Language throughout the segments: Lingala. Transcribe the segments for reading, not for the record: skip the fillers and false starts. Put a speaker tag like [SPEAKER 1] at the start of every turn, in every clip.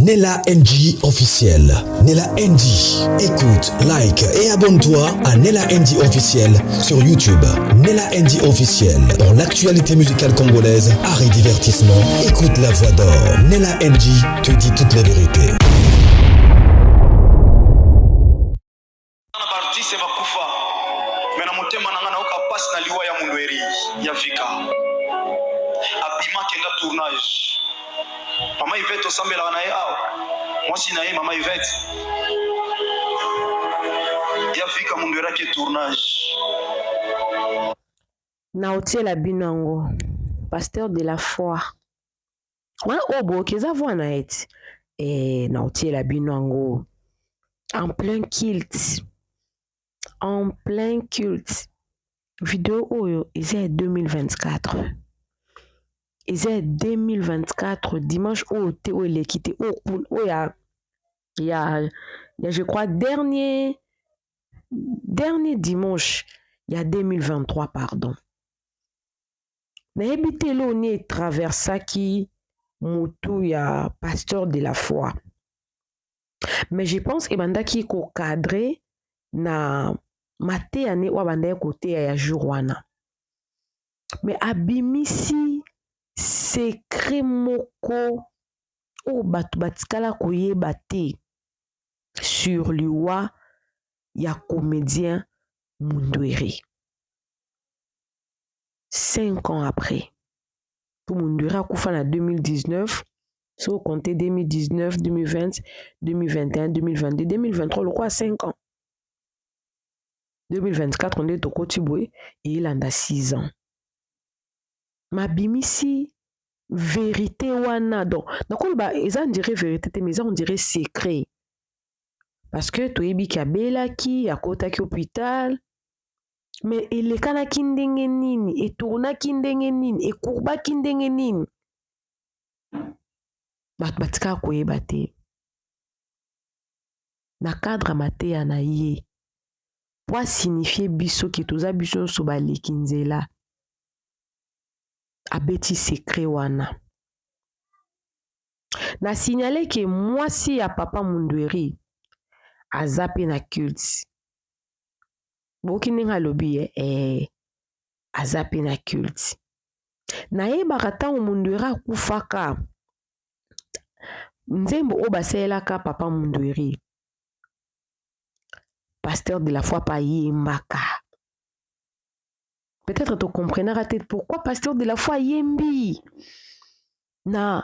[SPEAKER 1] Nella NG officiel. Nella NG. Écoute, like et abonne-toi à Nella NG officiel sur YouTube. Nella NG officiel. Pour l'actualité musicale congolaise, art et divertissement, écoute la voix d'or. Nella NG te dit toute la vérité.
[SPEAKER 2] Mama Yvette osambela na ye awa mwasi na ye mama Yvette yafika mundu erake tournage
[SPEAKER 3] na otiela binango pasteur de la foi wana obo keza voix na eti na otiela binango en plein culte vidéo oyo eza 2024 eza 2024 dimanche oyo te oyo eleki te oyo ya je crois dernier dimanche ya 2023 pardon nayebi te lo ni etraversaki motu ya pasteur de la foi mais je pense ebandaki kokadre na mateya ne oyo abandaki koteya ya jour wana mais abimisi secret moko oyo bato batikala koyeba te sur liwa ya comédien Mundwiri 5 ans après pour Mundwiri akufa na 2019 si vous comptez 2019 2020 2021 2022 2023 lokwa 5 ans 2024 nde tokoti boye eyelanda 6 ans mabimisi vérité wana donc nakoloba eza on dirait vérité te mais eza on dirait secret parce que toyebi ki abelaki akotaki hôpital mais elekanaki ndenge nini etournaki ndenge nini ekurbaki ndenge nini bato batikaka koyeba te na cadre mateya na ye po asignifie biso ke toza biso nyonso baleki nzela abeti secret wana na signale ke mwasi ya papa Mundwiri aza pe na culte boki ndenge alobi aza pe na culte nayebaka ntango Mundwiri akufaka nzembo oyo basalelaka papa Mundwiri pasteur de la foi pa yembaka peut-être tu comprendras peut-être pourquoi pasteur de la foi yembi na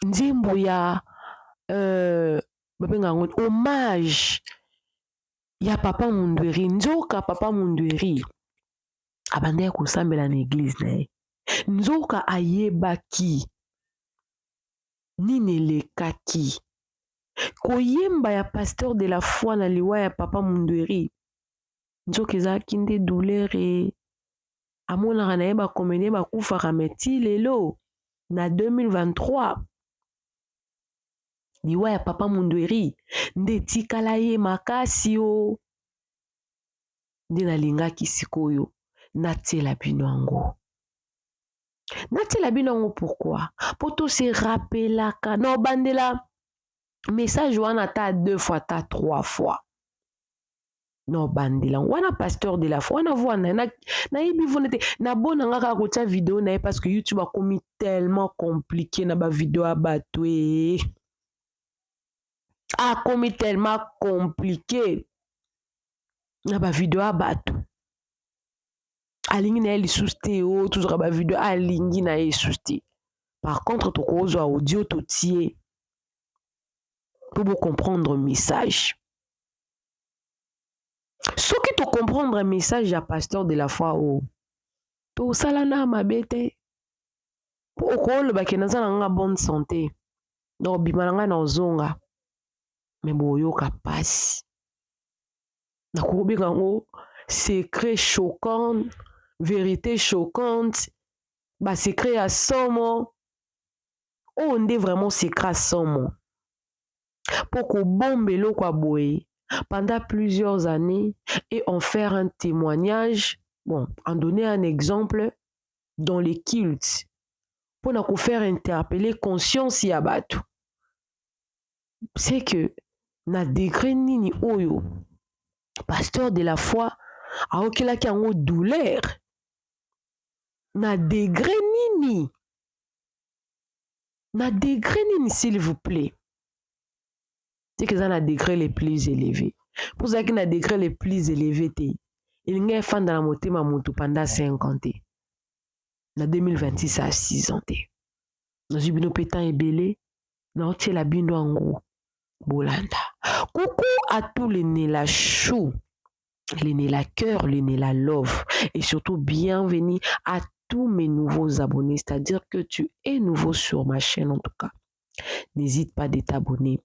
[SPEAKER 3] nzembo ya babenga ngo hommage ya papa Mundwiri nzoka papa Mundwiri abandaki kosambela na église na ye nzoka ayebaki nini elekaki koyemba ya pasteur de la foi na liwa ya papa Mundwiri nzoka ezalaki nde douleur amonaka na ye bakomene bakufaka meti lelo na 2023 liwa ya papa Mundwiri nde etikala ye makasi o nde nalingaki sikoyo natiela bino yango pourquoi po to se rappelaka na obandela message wana ata 2 fois ata 3 fois no bandela wana pasteur de la foi wana voana nayebi vona te nabonanga kaka kotia video na ye parce que YouTube akomi tellement compliqué na bavideo ya bato akomi tellement compliqué na bavideo ya bato alingi na ye lisusu te o tozwaka bavideo alingi na ye lisusu te par contre tokozwa audio totie po bocomprendre message soki tocomprendre message ya pasteur de la foi o tosala na mabe te po okolobaki naza na nga bonne santé donc bima na nga na ozonga me boyoka pasi nakobika yango secret choquant vérité choquante basecret ya somo oyo nde vraiment secret ya somo po kobomba eloko ya boye pendant plusieurs années et en faire un témoignage, bon, en donner un exemple dans les cultes, pour nous faire interpeller conscience ya batu. c'est que na degré nini oyo pasteur de la foi aokelaki yango douleur na degré nini s'il vous plaît. C'est que ça na degré les plus élevés. Pour ça que na degré les plus élevés il y a fan dans la motema mutu pendant 50 ans. Na 2026 à 6 ans. Dans une pétan ebele na otie la bindo ango bolanda. Coucou à tous les nés la chou, les nés la cœur, les nés la love et surtout bienvenue à tous mes nouveaux abonnés, c'est-à-dire que tu es nouveau sur ma chaîne en tout cas. N'hésite pas de t'abonner.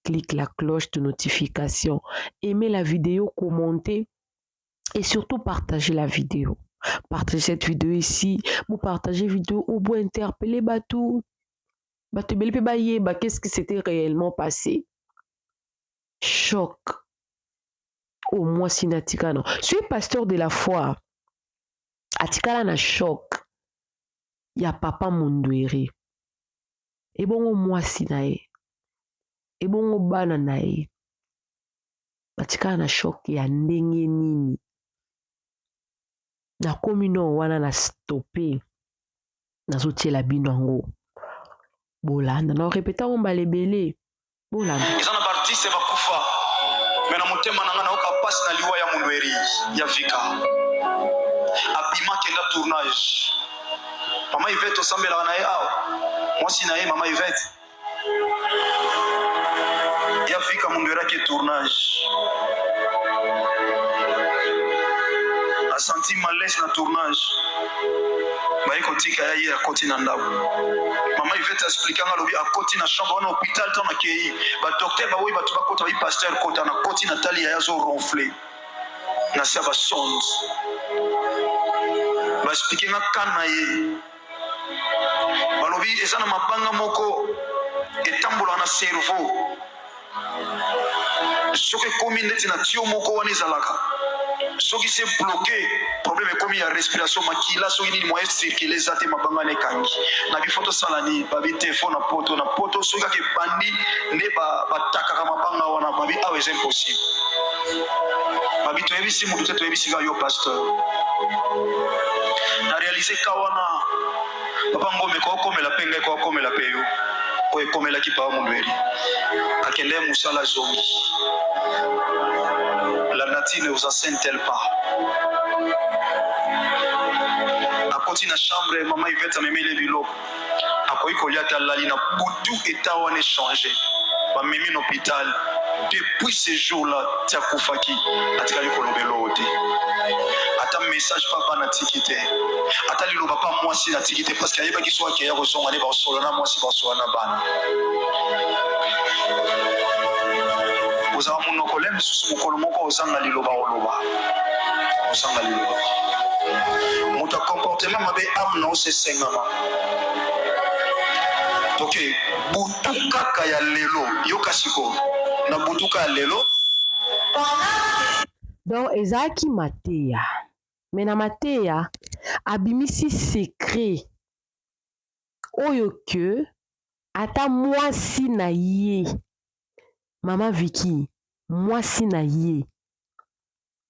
[SPEAKER 3] Clique la cloche de notification, aimez la vidéo, commentez et surtout partagez la vidéo. Partagez cette vidéo ici, vous partagez la vidéo ou vous interpellez Batou. Batou belpe baye, qu'est-ce qui s'était réellement passé? Choc. Au moins si natika non. Je suis pasteur de la foi. Atikala na choc. Ya papa Mundweri. Et bon au moins si nae. Et bon au bana nae. Atikala na choc ya ndenge nini. Na komino wana na stoppé. Na sotie la binango. Bolanda. Na répéta on balebele. Bolanda.
[SPEAKER 2] Ils en parti c'est bakufa. Mais na motema nanga na oka passe na liwa ya Mundweri ya Vika. Abima kenda tournage. Mama Yvette osambela na ye awa. Moi si na ye mama Yvette. Ya Vika Mundweri ke tournage. A senti malaise na tournage. Ba iko tika ya ye akoti na ndabu. Mama Yvette expliquant lobi akoti na chambre na hôpital ton akei. Ba docteur ba oui ba tuba kota ba pasteur kota na koti na tali ya zo ronfler. Na sa ba sonde. Ba expliquer na kana ye. Balobi eza na mabanga moko etambola na cerveau. Soki komi neti na tio moko wana ezalaka. Soki se bloqué, problème komi ya respiration makila soki nini moyen circuler zate mabanga ne kangi. Na bi photo salani ba bi téléphone na poto soki ka bandi ne ba taka ka mabanga wana ba bi awe c'est impossible. Ba bi to ebisi mutu te to ebisi ga yo pasteur. Na réaliser ka wana papa ngome ko komela penga ko komela peyo. Ko komela ki pa Mundweri. Akende musala zomi. La nature ne vous assène-t-elle pas? À côté de la chambre, maman Yvette a mis les biloko. À côté de la lali, tout état on échangé. Ba mimi l'hôpital. Depuis ce jour-là, tia kufaki atikali kolobelo ote. Ata message papa na tikité. Ata lilo papa moi si na tikité parce qu'il y a qui soit qui a reçu on aller ba solana moi si ba solana bana. Oza munoko lem susu mukolo moko ozanga liloba oloba. Ozanga liloba. Muta comportement mabe amna ose sengama. Ok, butuka kaya lelo yokasiko na butuka ya lelo.
[SPEAKER 3] Donc ezaki mateya. Mais na mateya abimisi secret. Oyo que ata mwasi na ye. Maman Vicky, mwasi na ye.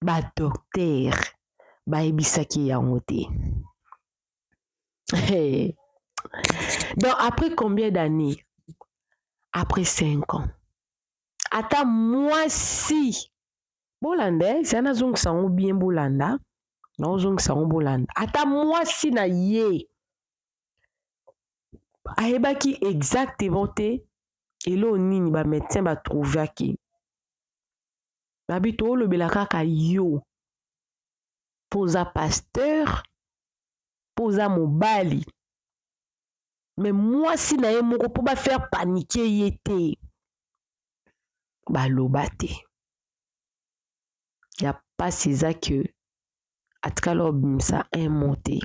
[SPEAKER 3] Ba docteur ba ebisaki yango te. Hey. Donc, après combien d'années? Après 5 ans. Ata mwasi. Bolanda, c'est un azong sango bien bolanda. Non, zong sango bolanda. Ata mwasi na ye. Aebaki exactement te. Et là, nini ba médecin ba trouver ki. Babito le belaka yo. Posa pasteur. Posa mobali. Mais moi, si na ye moko pour pas faire paniquer yete. Ba lobate. Y a pas ça que atkalo bimsa un monté.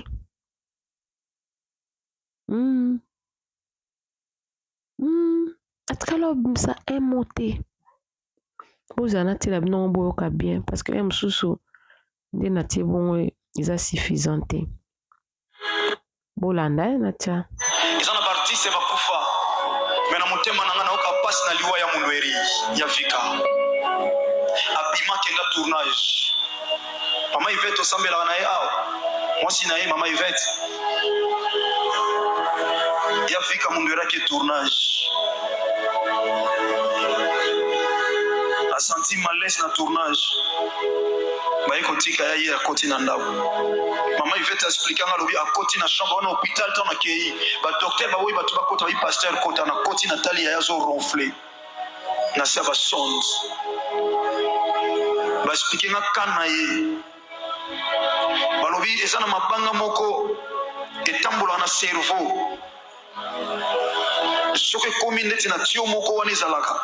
[SPEAKER 3] Atkalo bimsa un monté. Vous en avez la non boka bien parce que m susu de natie bon isa suffisante. Bolanda natia.
[SPEAKER 2] Ils en parti c'est bakufa. Mais na motema motema na nga na oka pasi na liwa ya munweri ya vika abima kenga tournage mama Yvette osambelaka na ye awa mwasi na ye mama Yvette ya vika munweri ake tournage asanti malaise na tournage baye kotika ya ye akoti na ndako mama Yvette expliquanga lobi akoti na chambre wana hôpital tant akei ba docteur bawoyi bato bakota bayi pasteur kota na koti na tali ya zo ronfler na se ba sonde ba expliquanga kana ye balobi eza na mabanga moko etambola na cerveau soki komi neti na tio moko wana ezalaka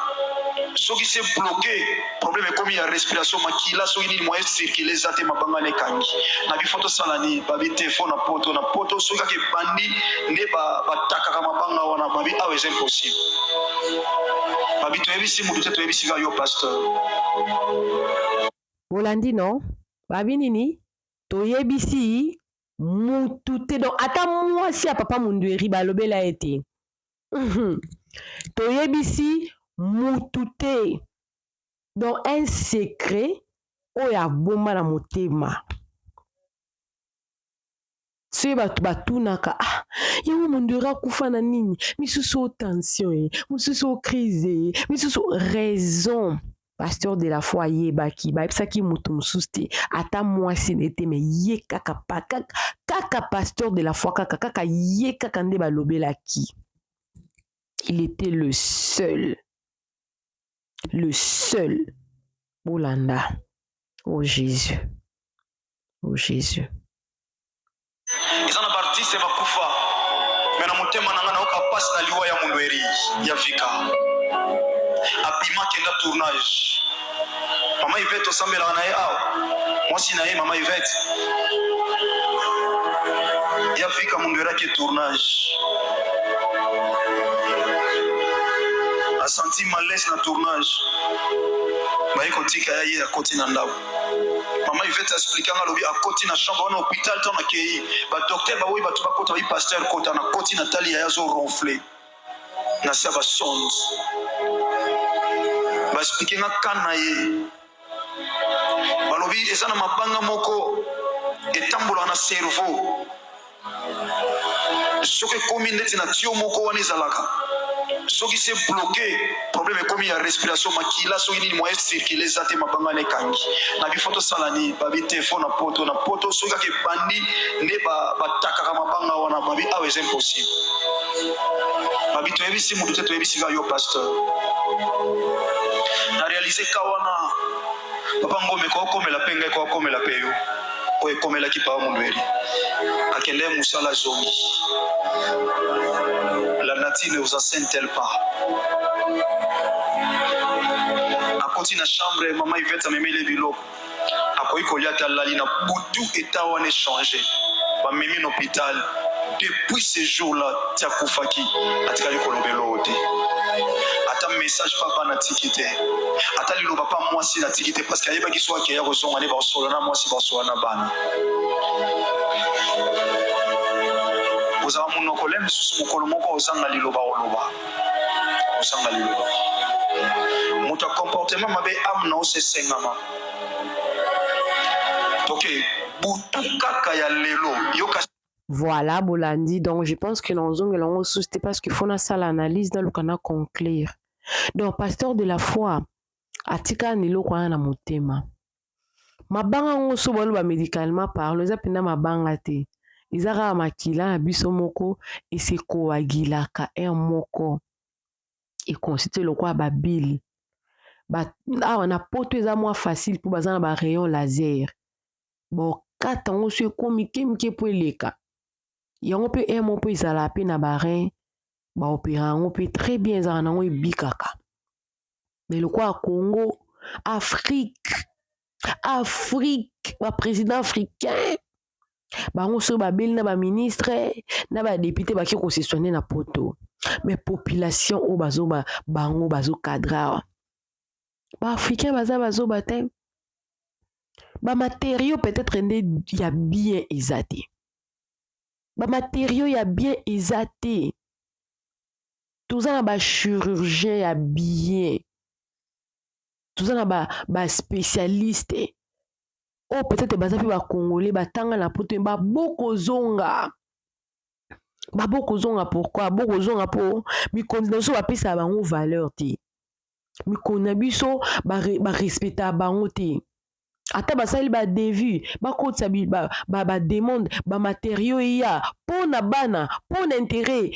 [SPEAKER 2] soki se bloqué problème ekomi ya respiration makila soki nini moyen circuler eza te mabanga na ekangi na bifo tosala nini babi te fo na poto soki kaka ebandi nde batakaka mabanga wana babi awa eza impossible babi toyebisi mutu te toyebisi kaka yo pasteur
[SPEAKER 3] bolandi no babi nini toyebisi mutu te donc ata mwasi ya papa Mundweri balobela ye te toyebisi mutu te donc un secret oyo abomba na motema soki bato batunaka yango Mundweri akufa na nini misusu o tension ye misusu o crise ye misusu raison pasteur de la foi ayebaki bayebisaki mutu mosusu te ata mwasi na ye te me ye kaka pasteur de la foi kaka ye kaka nde balobelaki. Il était le seul Bolanda. Oh Jésus.
[SPEAKER 2] eza na baartiste bakufa me na motema na nga na oka pasi na liwa ya Mundweri ya vika abima kenga tournage mama Yvette osambelaka na ye awa mwasi na ye mama Yvette ya vika Mundweri ake tournage asanti malaise na tournage baye kotika ya ye akoti na ndako mama Yvette expliquanga lobi akoti na chambre wana hôpital tant akei ba docteur bawoyi bato bakota bayi pasteur kota na koti na tali ya zo ronfler na se ba sonde ba expliquanga kana ye balobi eza na mabanga moko etambola na cerveau soki komi neti na tio moko wana ezalaka soki se bloqué problème ekomi ya respiration makila soki nini moyen circuler eza te mabanga na ekangi na bifo tosala nini babi te fo na poto soki kaka ebandi nde batakaka mabanga wana babi awa eza impossible babi toyebisi mutu te toyebisi kaka yo pasteur na réalise ka wana papa Ngome kokomela mpe ngai kokomela mpe yo oyo ekomelaki papa Mundweri akende mosala zongi la nature ne vous enseigne-t-elle pas akoti na chambre mama Yvette amemeli biloko akoki kolia te alali na butu eta wana échange bamemi na hôpital depuis ce jour-là ti akufaki atikali kolobela oyo te ata message papa natiki te ata liloba pa mwasi natiki te parce que ayebaki so akeya kozonga nde bakosola na mwasi bakosola na bana ozala monoko le misusu mokolo moko ozanga liloba oloba moto ya comportement mabe ame na osesengama toke butu kaka ya lelo yoka.
[SPEAKER 3] Voilà, Bolandi. Donc, je pense que nous avons c'était parce qu'il faut l'analyse dans le canal conclure. Donc, pasteur de la foi, atika nilo kwa na motema. Mabanga ngoso bolo ba médicalement parle, eza pena mabanga te. Izaka makila na biso moko et se coagulaka un moko. Et constitue le quoi ba bile. Ba on a poto eza moins facile pour bazana ba rayon laser. Bon, kata ngoso komi kemike po eleka. Yango pe un mot pe izala pe na barin ba opéra yango pe très bien za nango ibikaka. Mais le quoi Congo, Afrique, ba président africain, ba ngoso ba bel na ba ministre, na ba député ba ki ko se soigner na poto. Mais population o bazo ba bango bazo cadra. Ba africain bazo batin. Ba matériaux peut-être il y a bien exaté. Ba matériaux ya bien exaté. toza na ba chirurgien ya bien, toza na ba spécialiste oh peut-être baza pe ba congolais batanga na poto babokozonga pourquoi bokozonga po mikonzi na biso bapesa bango valeur te, mikonzi na biso barespecta bango te, ata basali badevu bakotisa bademande bamaterio eya mpo na bana mpo na intérêt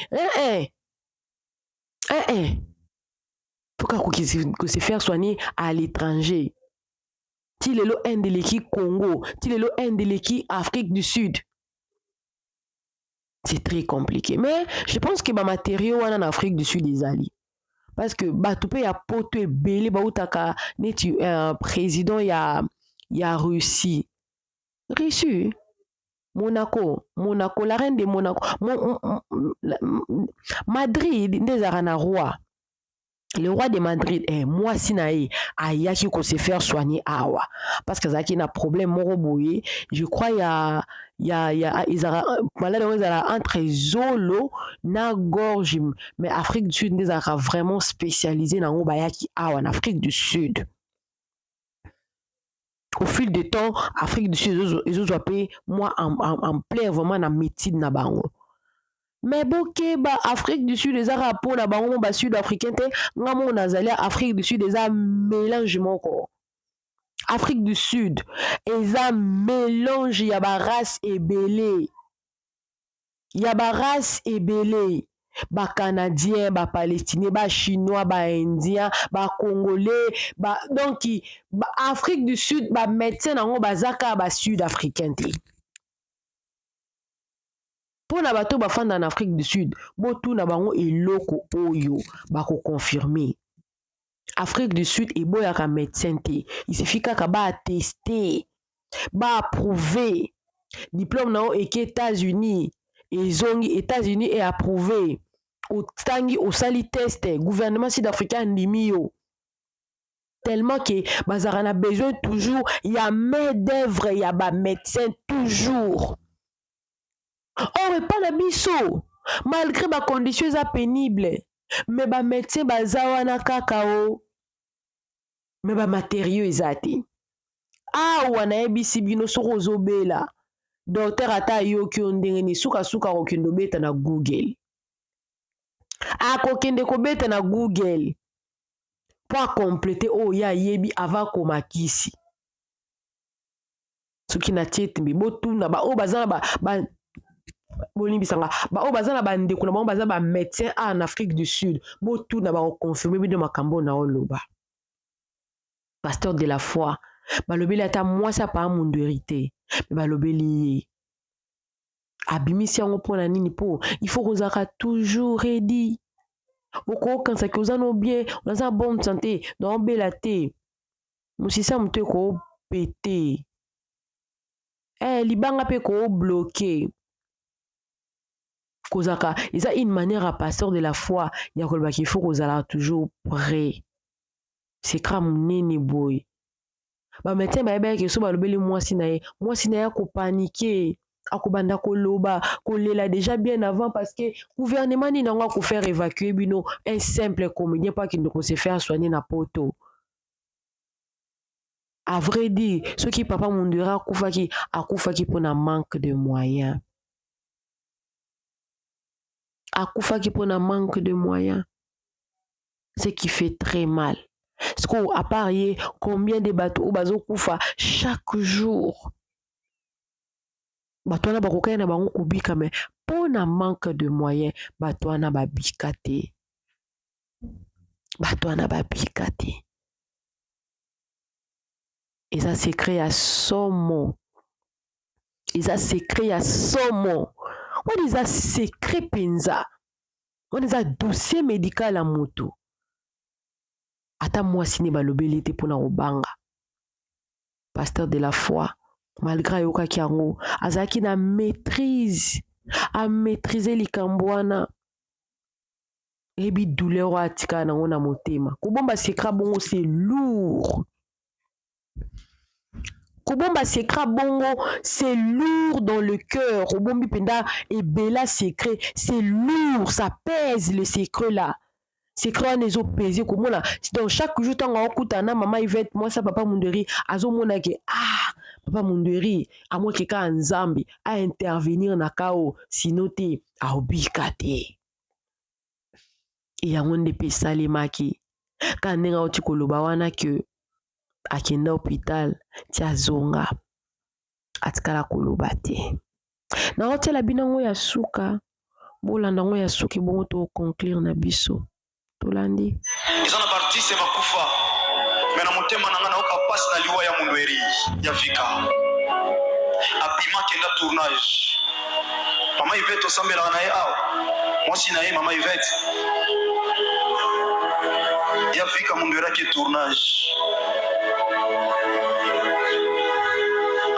[SPEAKER 3] pourquoi que se faire soigner à l'étranger ti lelo inde eleki Congo, ti lelo inde eleki Afrique du Sud. C'est très compliqué. Mais je pense que matériaux en Afrique du Sud ezali. Parce que tout pe ya poto ebele bautaka neti président ya Russie. Russie Monaco, la reine de Monaco. Madrid ndezara na roi. Le roi de Madrid, moi sinae ayaki ko se faire soigner awa parce que zaki na problème moko boye, je crois izara malade ezara entre zolo na gorge, mais Afrique du Sud ndezara vraiment spécialisé na ngo bayaki awa en Afrique du Sud. Au fil du temps, Afrique du Sud ils ont appelé moi en plein vraiment na médecine na bango. Mais boke Afrique du Sud ezara po na bango ba sud-africain te ngamo nazali Afrique du Sud eza mélange moko. Afrique du Sud eza mélange ya ba race ebele. Ya ba race ebele. Ba Canadien, ba Palestinien, ba Chinois, ba Indien, ba Congolais, donc Afrique du Sud ba médecin nango bazaka ba sud-africain te. Pour na bato bafanda en Afrique du Sud, botu na bango eloko oyo bako confirmer. Afrique du Sud et boyaka médecin te. Il suffit kaka ba attester, ba approuver. Diplôme nao eke États-Unis, ezongi États-Unis est approuvé. Au tangi au sali test, gouvernement sud-africain ndimi yo. Tellement que bazara na besoin toujours, il y a main d'œuvre, il y a ba médecin toujours. Or pas na biso malgré ba conditions eza pénible mais ba médecin baza wana kaka o mais ba matériaux eza te awa nayebisi bino soko ozobela docteur ata yoki yo ndenge ni suka kokende obeta na Google akokende kobeta na Google po akomplete oyo ya yebi avant komakisi soki na tietembe botuna ba oyo baza na ba bolimbisanga ba o baza na bandeko na bango baza ba médecin en Afrique du Sud botuna ba confirmer bino makambo na oloba pasteur de la foi balobeli ata mwasi apa mundérité mais balobeli abimisi yango mpona nini po il faut kozaka toujours ready okokanisa ke oza no bien oza na bonne santé na obela te mosisa moto ekopete libanga mpe koobloke kozaka eza une manière à pasteur de la foi ya koloba qu'il faut kozala toujours prêt c'est comme nini boy ba médecin bayebaki so balobeli mwasi na ye akopaniquer akobanda koloba kolela déjà bien avant parce que gouvernement ni nango akofaire évacuer bino un simple comédien pas qu'il ne peut se faire soigner na poto. À vrai dire ce qui papa Mundera akufaki pour un manque de moyens. Akufaki pour un manque de moyens. Ce qui fait très mal. Parce qu'à part combien de bateaux au bazo kufa chaque jour. Batwana bakoka na bango kubika mais pour un manque de moyens batwana babikate. Batwana babikate. Et ça s'écrit à somo. Et ça s'écrit à somo. On les a secret penza. On les a dossier médical à moto. Ata moi sine balobeli te pona obanga. Pasteur de la foi, malgré yoka kiango, azaki na maîtrise, à maîtriser likambwana. Ebi douleur atika na ngona motema. Kubomba secret bongo c'est lourd. Kobomba secret bongo, c'est lourd dans le cœur. Obombi penda et bella secret, c'est lourd, ça pèse le secret là. Secret on ezo peser comme là. Donc chaque jour tant on kutana maman Yvette, moi ça papa Munderi, azo mona ke papa Munderi, à moi que ka nzambi à intervenir na kao, sinon te a obikate. Et ya ngonde pe salemaki. Ka nenga oti koloba wana ke akenda hôpital tia zonga atikala koloba te na otela binango ya suka bolanda ngo ya suki bongo to conclure na biso tolandi
[SPEAKER 2] eza na bartiste bakufa me na motema na nga naoka pasi na liwa ya Munderi ya vika abima kenda tournage mama Yvette osambelaka na ye awa mwasi na ye mama Yvette ya vika Munderi ake tournage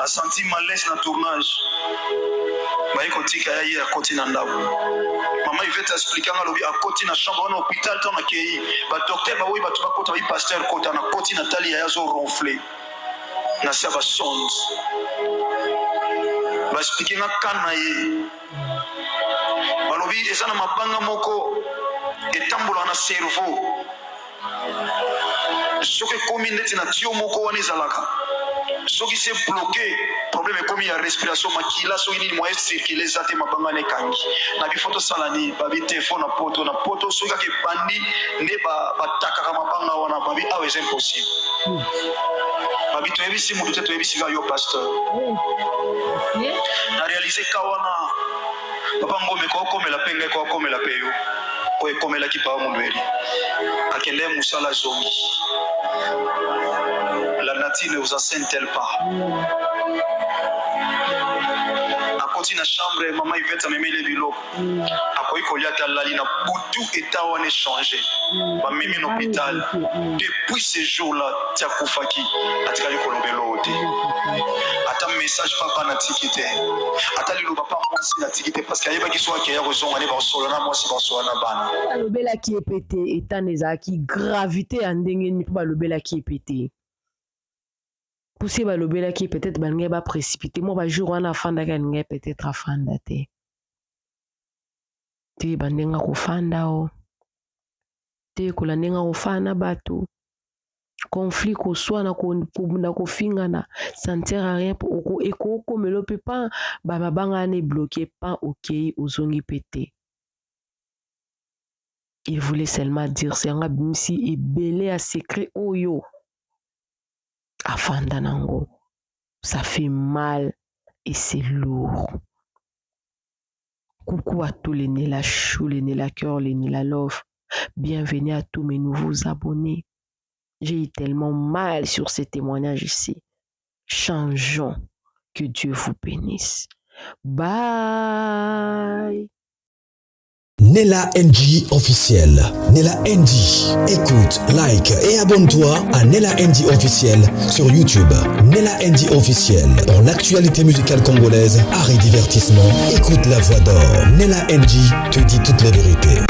[SPEAKER 2] a senti malaise na tournage bayi kotika ya ye akoti na ndako mama Yvette expliquanga lobi akoti na chambre na hôpital tant na kei ba docteur ba oui ba tuba kota ba pasteur kota na koti na tali ya zo ronfler na sa ba sonde ba expliquanga kana ye balobi eza na mabanga moko etambola na cerveau soki komi neti na tio moko wana ezalaka soki se bloqué problème ekomi ya respiration makila soki nini moyen circuler eza te mabanga na ekangi na bifoto sala nini babi telefone na poto soki kaka ebandi nde batakaka mabanga wana babi awa eza impossible babi toyebisi motu te toyebisi ka yo pasteur na réalise ka wana papa ngome kokomela mpe ngai kokomela mpe yo oyo ekomelaki papa Munderi akende mosala zongi la nature ne vous enseigne-t-elle pas? Akoti na chambre mama Yvette amemele biloko akoyi kolia talali na butu état wana échangé bamemi na hôpital depuis ce jour là tia kufaki atikali kolobelo te ata message papa na tikite ata liloba pa mwasi na tikite parce que ayebaki so akeya kozonga ne basolo na mwasi basolo na bana
[SPEAKER 3] alobelaki epete état ezalaki gravité ya ndenge nini mpo balobelaki epete poussé balobelaki peut-être balingai baprécipité mo bajour wana afandaki alingai peut-être afanda te te bandenga kofanda o te kola ndenga kofana bato conflit koswana kobunda kofingana ça ne sert à rien ekokomela mpe pa bamabanga wana ebloqué pa okei ozongi pete il voulait seulement dire c'est yanga bimisi ebele ya secret oyo afanda nango ça fait mal et c'est lourd. Coucou à tous les Nela Chou, les Nela Cœur, les Nela Love. Bienvenue à tous mes nouveaux abonnés. J'ai eu tellement mal sur ces témoignages ici. Changeons. Que Dieu vous bénisse. Bye.
[SPEAKER 1] Nela NG officiel. Nela NG. Écoute, like et abonne-toi à Nela NG officiel sur YouTube. Nela NG officiel. Pour l'actualité musicale congolaise, art et divertissement, écoute la voix d'or. Nela NG te dit toutes les vérités.